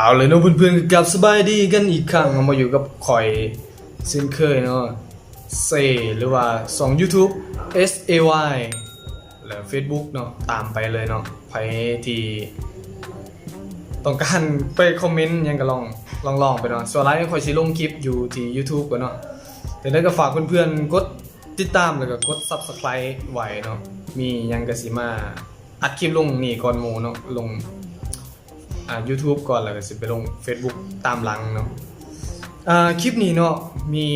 เอาเลยเนาะเพื่อนๆกับสบายดีกันอีกครั้งมาอยู่กับข่อยเช่นเคยเนาะหรือว่า2 YouTube SAY แล้ว Facebook เนาะตามไปเลยเนาะใครที่ต้องการไปคอมเมนต์ยังก็ลองไปเนาะส่วนไลฟ์ข่อยสิลงคลิปอยู่ที่ YouTube ก่อนเนาะแต่แล้วก็ฝากเพื่อนๆกดติดตามแล้วก็กด Subscribe ไว้เนาะมียังก็สิมาอัดคลิปลงนี่ก่อนหมู่เนาะลงYouTube ก่อนแล้วก็สิไปลง Facebook ตามหลังเนาะคลิปนี้เนาะมี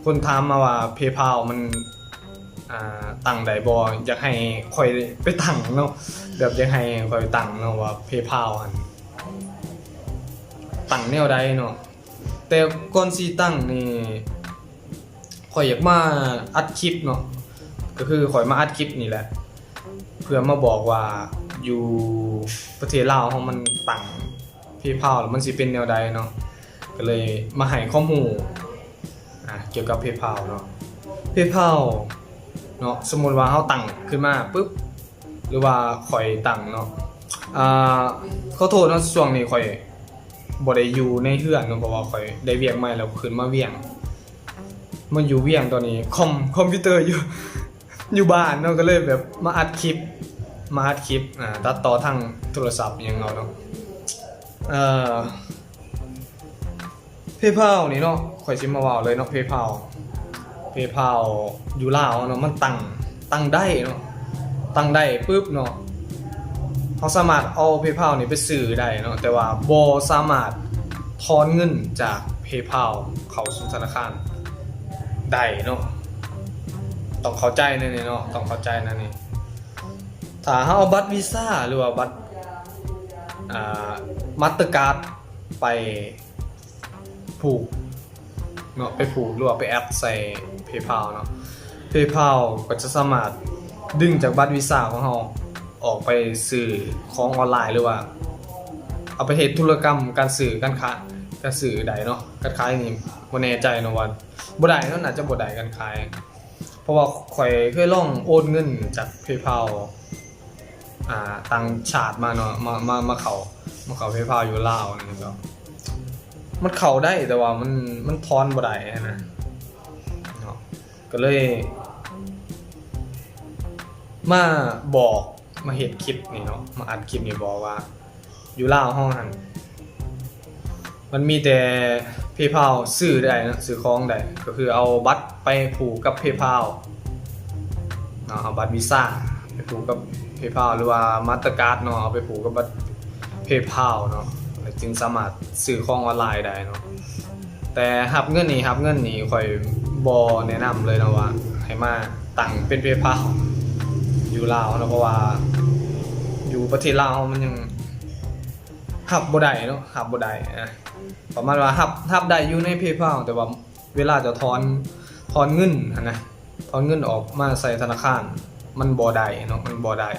คนถามมาว่า PayPal มันตั้งได้บ่อยากให้ค่อยไปตั้งเนาะแบบอยากให้ค่อยตั้งเนาะว่า PayPal อันตั้งแนวใดเนาะแต่ก่อนสิตั้งนี่ค่อยอยากมาอัดคลิปเนาะก็คือค่อยมาอัดคลิปนี่แหละเพื่อมาบอกว่าอยู่ประเทศลาวของมันตั้ง PayPal แล้วมันสิเป็นแนวใดเนาะก็เลยมาให้ข้อมูลเกี่ยวกับ PayPal เนาะ PayPal เนาะสมมุติว่าเฮาตั้งขึ้นมาปึ๊บหรือว่าข่อยตั้งเนาะขอโทษเนาะช่วงนี้ข่อยบ่ได้อยู่ในเฮือนเนาะเพราะว่าข่อยได้เวียงใหม่แล้วขึ้นมาเวียงมันอยู่เวียงตอนนี้คอมพิวเตอร์อยู่บ้านเนาะก็เลยแบบมาอัดคลิปตัดต่อทางโทรศัพท์อย่างเนาะPayPal นี่เนาะข่อยสิมาเว้าเลยเนาะ PayPal อยู่ลาวเนาะมันตั้งได้เนาะตั้งได้ปึ๊บเนาะเฮาสามารถเอา PayPal นี่ไปซื้อได้เนาะแต่ว่าบ่สามารถถอนเงินจาก PayPal เข้าสู่ธนาคารได้เนาะต้องเข้าใจนั่นนี่เนาะต้องเข้าใจนั่นนี่ถ้าเฮาเอาบัตรวีซ่าหรือว่าบัตรมาสเตอร์การ์ดไปผูกเนาะไปผูกหรือว่าไปแอดใส่ PayPal เนาะ PayPal ก็จะสามารถดึงจากบัตรวีซ่าของเราออกไปซื้อของออนไลน์หรือว่าเอาไปเฮ็ดธุรกรรมการซื้อการค้าการซื้อใดเนาะการขายนี่บ่แน่ใจเนาะว่าบ่ได้เนาะน่าจะบ่ได้การขายเพราะว่าข่อยเคยลองโอนเงินจาก PayPal ต่างชาติมาเนาะมาเข้า PayPal อยู่ลาวนี่ก็มันเข้าได้แต่ว่ามันถอนบ่ได้นะเนาะก็เลยมาบอกมาเฮ็ดคลิปนี่เนาะมาอัดคลิปนี่บอกว่าอยู่ลาวเฮาหั่นมันมีแต่ PayPal ซื้อได้นะซื้อของได้ก็คือเอาบัตรไปผูกกับ PayPal เนาะเอาบัตรวีซ่าไปผูกกับ PayPal หรือว่า Mastercard เนาะเอาไปผูกกับบัตร PayPal เนาะจึงสามารถซื้อของออนไลน์ได้เนาะแต่รับเงินนี่ค่อยบ่แนะนำเลยนะว่าให้มาตั้งเป็น PayPal อยู่ลาวนะเพราะว่าอยู่ประเทศลาวมันยังรับบ่ได้เนาะรับบ่ได้ประมาณว่ารับได้อยู่ใน PayPal แต่ว่าเวลาจะถอนเงินนะถอนเงินออกมาใส่ธนาคารมันบ่ได้เนาะมันบ่ได้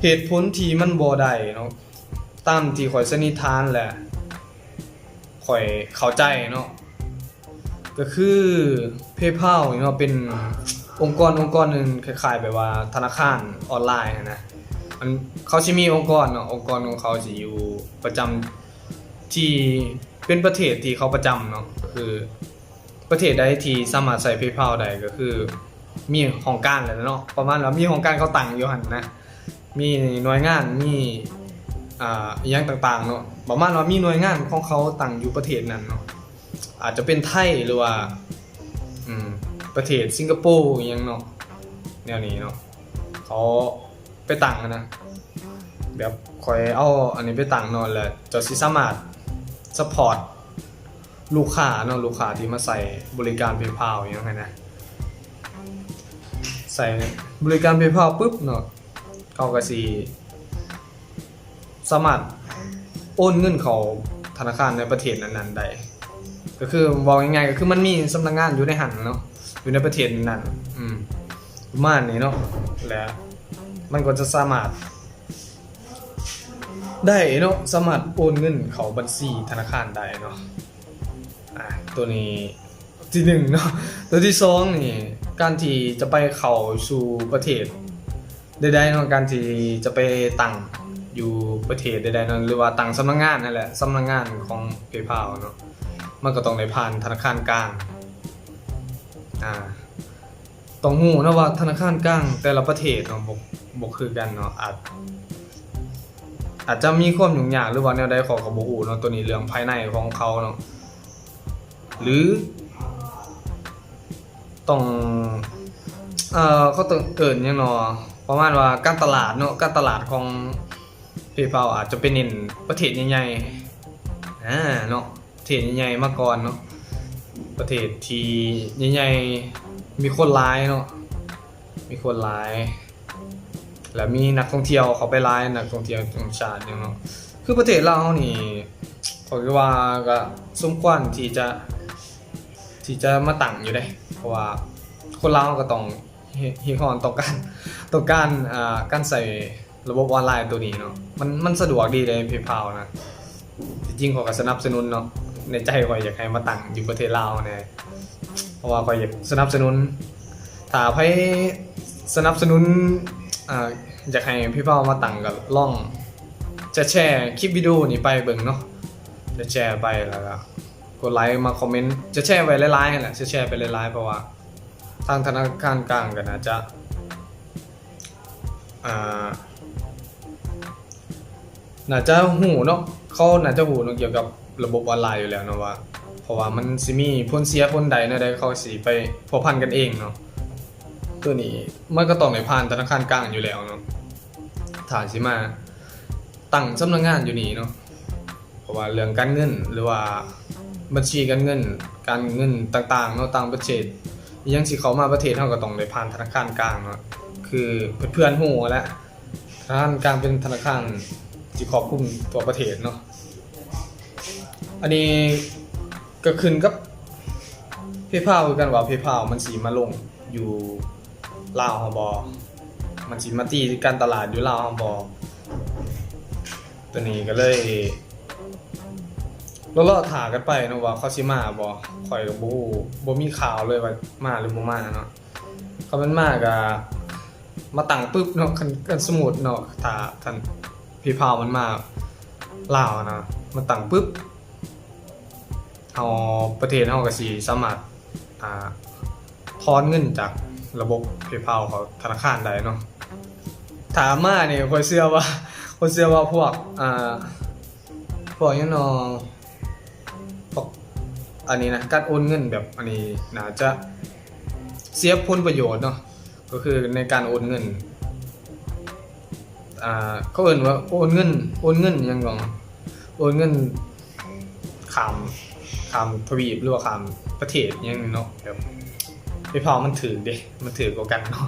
เหตุผลที่มันบ่ได้เนาะตามที่ข่อยสันนิษฐานแหละข่อยเข้าใจเนาะก็คือ PayPal เนาะเป็นองค์กรนึงคล้ายๆแบบว่าธนาคารออนไลน์นะมันเขาสิมีองค์กรเนาะองค์กรของเขาสิอยู่ประจำที่เป็นประเทศที่เขาประจำเนาะก็คือประเทศใดที่สามารถใช้ PayPal ได้ก็คือมีของการแหละเนาะประมาณว่ามีของการเขาตั้งอยู่หั่นนะมีหน่วยงานมีอีหยังต่างๆเนาะประมาณว่ามีหน่วยงานของเขาตั้งอยู่ประเทศนั้นเนาะอาจจะเป็นไทยหรือว่าประเทศสิงคโปร์อีหยังเนาะแนวนี้เนาะเขาไปตั้งนะแบบค่อยเอาอันนี้ไปตั้งเนาะแล้วจะสิสามารถซัพพอร์ตลูกค้าเนาะลูกค้าที่มาใส่บริการ PayPal อย่างเงี้ยนะใส่บริการ PayPal ปุ๊บเนาะเขาก็สิสามารถโอนเงินเข้าธนาคารในประเทศนั้นๆได้ก็คือบอกง่ายๆก็คือมันมีสำนักงานอยู่ในหันเนาะอยู่ในประเทศนั้นประมาณนี้เนาะแล้วมันก็จะสามารถได้เนาะสามารถโอนเงินเข้าบัญชีธนาคารได้เนาะตัวนี้ที่1เนาะตัวที่2นี่การที่จะไปเข้าสู่ประเทศใดๆเนาะการที่จะไปตั้ง อยู่ประเทศใดๆนั้นหรือว่าต่างสำนักงานนั่นแหละสำนักงานของ PayPal เนาะมันก็ต้องได้ผ่านธนาคารกลางต้องฮู้นะว่าธนาคารกลางแต่ละประเทศเนาะบ่คือกันเนาะอาจจะมีความยุ่งยากหรือว่าแนวใดขอยก็บ่ฮู้เนาะตัวนี้เรื่องภายในของเขาเนาะหรือต้องเขาต้องเอิ้นหยังเนาะประมาณว่าการตลาดเนาะการตลาดของ PayPal อาจจะเป็นเน้นประเทศใหญ่ๆเนาะประเทศใหญ่ๆมาก่อนเนาะประเทศที่ใหญ่ๆมีคนหลายเนาะมีคนหลายแล้วมีนักท่องเที่ยวเขาไปหลายนักท่องเที่ยวต่างชาติเนาะคือประเทศลาวนี่ข้อยว่าก็สมควรที่จะมาตั้งอยู่เด้เพราะว่าคนลาวก็ต้องฮิฮอนต้องการการใส่ระบบออนไลน์ตัวนี้เนาะมันสะดวกดีเลย PayPal นะจริงๆข้อยก็สนับสนุนเนาะในใจข้อยอยากให้มาตั้งอยู่ประเทศลาวแน่เพราะว่าข้อยอยากสนับสนุนถ้าไผสนับสนุนอยากให้ PayPal มาตั้งก็ลองจะแชร์คลิปวิดีโอนี้ไปเบิ่งเนาะจะแชร์ไปแล้วก็กดไลค์มาคอมเมนต์จะแชร์ไว้หลายๆนั่นแหละจะแชร์ไปหลายๆเพราะว่าทางธนาคารกลางก็น่าจะหูเนาะเขาน่าจะหูเนาะเกี่ยวกับระบบออนไลน์อยู่แล้วเนาะว่าเพราะว่ามันสิมีผลเสียผลใดเนาะใดเขาสิไปพัวพันกันเองเนาะตัวนี้มันก็ต้องได้ผ่านธนาคารกลางอยู่แล้วเนาะถ้าสิมาตั้งสำนักงานอยู่นี่เนาะเพราะว่าเรื่องการเงินหรือว่าบัญชีการเงินต่างๆเนาะต่างประเทศยังสิเข้ามาประเทศเฮาก็ต้องได้ผ่านธนาคารกลางเนาะคือเพื่อนๆฮู้แหละธนาคารกลางเป็นธนาคารที่ครอบคลุมทั่วประเทศเนาะอันนี้ก็ขึ้นกับ PayPal กันว่า PayPal มันสิมาลงอยู่ลาวเฮาบ่มันสิมาตีการตลาดอยู่ลาวเฮาบ่ตัวนี้ก็เลยรอถ่ากันไปเนาะว่าเขาสิมาบ่ข่อยก็บ่มีข่าวเลยว่ามาหรือบ่มาเนาะเขามันมาก็มาตั้งปึ๊บเนาะกันสมุดเนาะถ้าท่านPayPalมันมาลาวนะมาตั้งปึ๊บเอาประเทศเฮาก็สิสามารถถอนเงินจากระบบ PayPal ของธนาคารได้เนาะถามมานี่ข้อยเชื่อว่าพวกยังเนาะพวกอันนี้นะการโอนเงินแบบอันนี้น่าจะเสียผลประโยชน์เนาะก็คือในการโอนเงินเขาเอ่ยว่าโอนเงินยังไงโอนเงินข้ามทวีปหรือว่าข้ามประเทศยังเนาะแบบPayPalมันถือกว่ากันเนาะ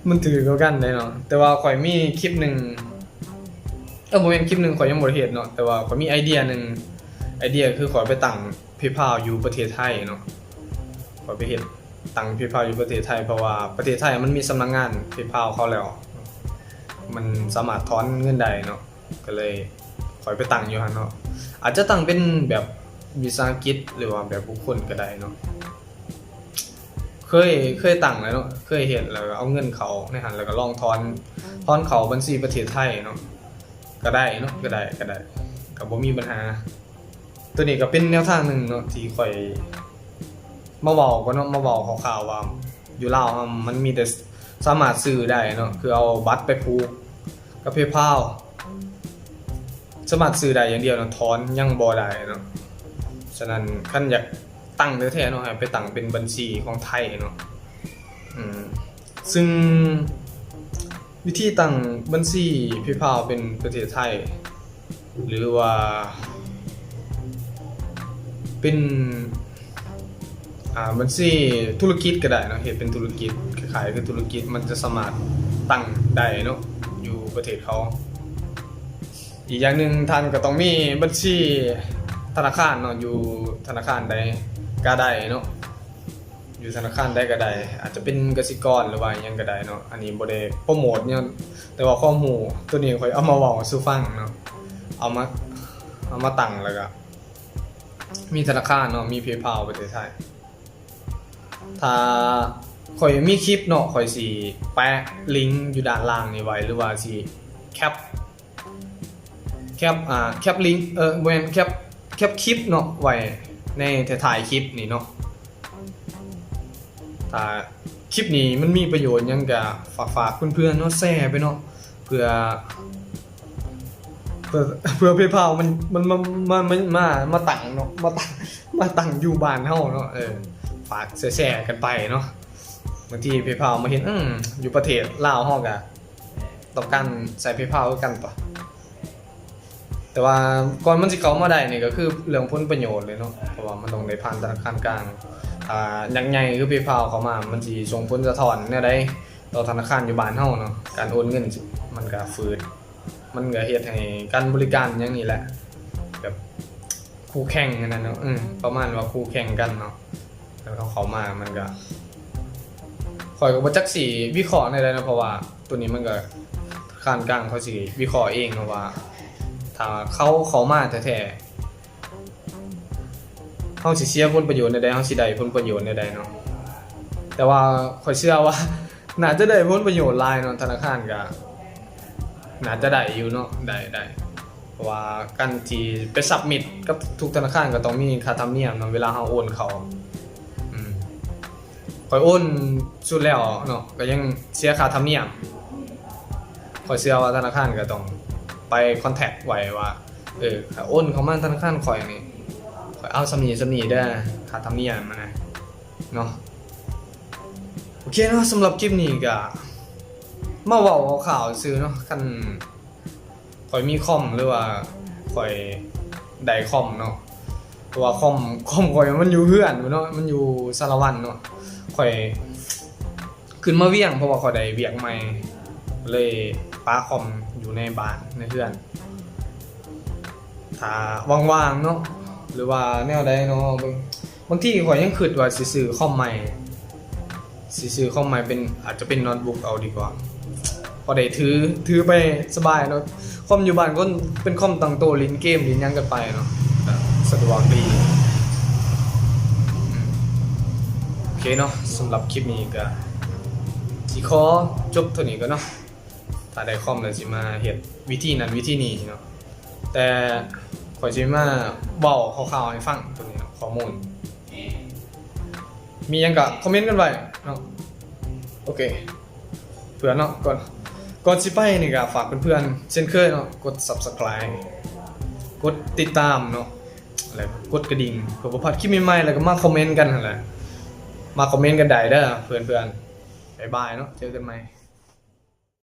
มันถือกว่ากันเลยเนาะแต่ว่าข่อยมีคลิปนึงบ่แม่นคลิปนึงข่อยยังบ่ได้เฮ็ดเนาะแต่ว่าข่อยมีไอเดียนึงคือข่อยไปตั้ง PayPal อยู่ประเทศไทยเนาะข่อยไปเฮ็ดตั้ง PayPal อยู่ประเทศไทยเพราะว่าประเทศไทยมันมีสำนักงาน PayPal เขาแล้วมันสามารถถอนเงินได้เนาะก็เลยข่อยไปตั้งอยู่หั่นเนาะอาจจะตั้งเป็นแบบวิสาหกิจหรือว่าแบบบุคคลก็ได้เนาะเคยตั้งแล้วเนาะเคยเห็นแล้วเอาเงินเขาในหันแล้วก็ลองถอนเขาบัญชีประเทศไทยเนาะก็ได้เนาะก็ได้ก็บ่มีปัญหาตัวนี้ก็เป็นแนวทางนึงเนาะที่ค่อยมาเว้าก็เนาะมาเว้าคร่าวๆว่าอยู่ลาวมันมีแต่สามารถซื้อได้เนาะคือเอาบัตรไปผูกกับ PayPal สามารถซื้อได้อย่างเดียวเนาะถอนยังบ่ได้เนาะฉะนั้นคันอยากตั้งแท้ๆเนาะไปตั้งเป็นบัญชีของไทยเนาะซึ่งวิธีตั้งบัญชี PayPal เป็นประเทศไทยหรือว่าเป็นบัญชีธุรกิจก็ได้เนาะเฮ็ดเป็นธุรกิจคล้ายๆคือธุรกิจมันจะสามารถตั้งได้เนาะอยู่ประเทศเขาอีกอย่างนึงท่านก็ต้องมีบัญชีธนาคารเนาะอยู่ธนาคารใดก็ได้เนาะอยู่ธนาคารใดก็ได้อาจจะเป็นกสิกรหรือว่าหยังก็ได้เนาะอันนี้บ่ได้โปรโมทเนี่ยแต่ว่าข้อมูลตัวนี้ค่อยเอามาเว้าสู่ฟังเนาะเอามาตั้งแล้วก็มีธนาคารเนาะมี PayPal ประเทศไทยถ้าข่อยมีคลิปเนาะข่อยสิแปะลิงก์อยู่ด้านล่างนี่ไว้หรือว่าสิแคป แคปลิงก์บ่แม่นแคปคลิปเนาะไว้ในถ่ายคลิปนี่เนาะถ้าคลิปนี้มันมีประโยชน์หยังก็ฝากเพื่อนๆเนาะแชร์ไปเนาะเพื่อPayPal มันตั้งเนาะมาตั้งอยู่บ้านเฮาเนาะฝากแชร์กันไปเนาะบางที PayPal มาเห็นอยู่ประเทศลาวเฮาก็ต้องการใช้ PayPal คือกันปะแต่ว่าก่อนมันสิเข้ามาได้นี่ก็คือเรื่องผลประโยชน์เลยเนาะเพราะว่ามันต้องได้ผ่านธนาคารกลางอย่างใหญ่คือ PayPal เข้ามามันสิส่งผลสะท้อนแนวใดต่อธนาคารอยู่บ้านเฮาเนาะการโอนเงินมันก็ฝืดมันก็เฮ็ดให้การบริการอย่างนี้แหละแบบคู่แข่งกันนะเนาะประมาณว่าคู่แข่งกันเนาะแล้วเขามามันก็ข่อยก็บ่จักสิวิเคราะห์ได้นะเพราะว่าตัวนี้มันก็ธนาคารกลางเขาสิวิเคราะห์เองว่าถ้าเขามาแท้ๆเฮาสิเสียผลประโยชน์ใดๆเฮาสิได้ผลประโยชน์ใดๆเนาะแต่ว่าข่อยเชื่อว่าน่าจะได้ผลประโยชน์หลายเนาะธนาคารก็น่าจะได้อยู่เนาะได้เพราะว่าการที่ไปซับมิตกับทุกธนาคารก็ต้องมีค่าธรรมเนียมเนาะเวลาเฮาโอนเขาข่อยโอนสุดแล้วเนาะก็ยังเสียค่าธรรมเนียมข่อยเชื่อว่าธนาคารก็ต้องไปคอนแทคไว้ว่าถ้าโอนเข้ามาธนาคารข่อยนี่ข่อยเอาสำนีได้ค่าธรรมเนียมมานะเนาะโอเคเนาะสำหรับคลิปนี้ก็มาเว้าข่าวซื่อเนาะคันข่อยมีคอมหรือว่าข่อยได้คอมเนาะเพราะว่าคอมข่อยมันอยู่เฮือนเนาะมันอยู่สารวัตรเนาะข่อยขึ้นมาเวียงเพราะว่าข่อยได้เวียกใหม่เลยป้าคอมอยู่ในบ้านในเฮือนถ้าว่างๆเนาะหรือว่าแนวใดเนาะบางทีข่อยยังคิดว่าสิซื้อคอมใหม่เป็นอาจจะเป็นโน้ตบุ๊กเอาดีกว่าพอได้ถือไปสบายเนาะคอมอยู่บ้านก็เป็นคอมตั้งโตะเล่นเกมเล่นหยังกันไปเนาะสะดวกดีโอเคเนาะสำหรับคลิปนี้ก็สิขอจบเท่านี้ก็เนาะถ้าได้คอมแล้วสิมาเฮ็ดวิธีนั้นวิธีนี้เนาะแต่ขอสิมาเว้าคร่าวๆให้ฟังตัวนี้เนาะข้อมูลมีหยังก็คอมเมนต์กันไว้เนาะโอเคเพื่อนเนาะก่อนสิไปนี่ก็ฝากเพื่อนๆเช่นเคยเนาะกด Subscribe กดติดตามเนาะอะไรกดกระดิ่งเพื่อบ่พลาดคลิปใหม่ๆแล้วก็มาคอมเมนต์กันนั่นแหละมาคอมเมนต์กันได้เด้อเพื่อนๆบ๊ายบายเนาะเจอกันใหม่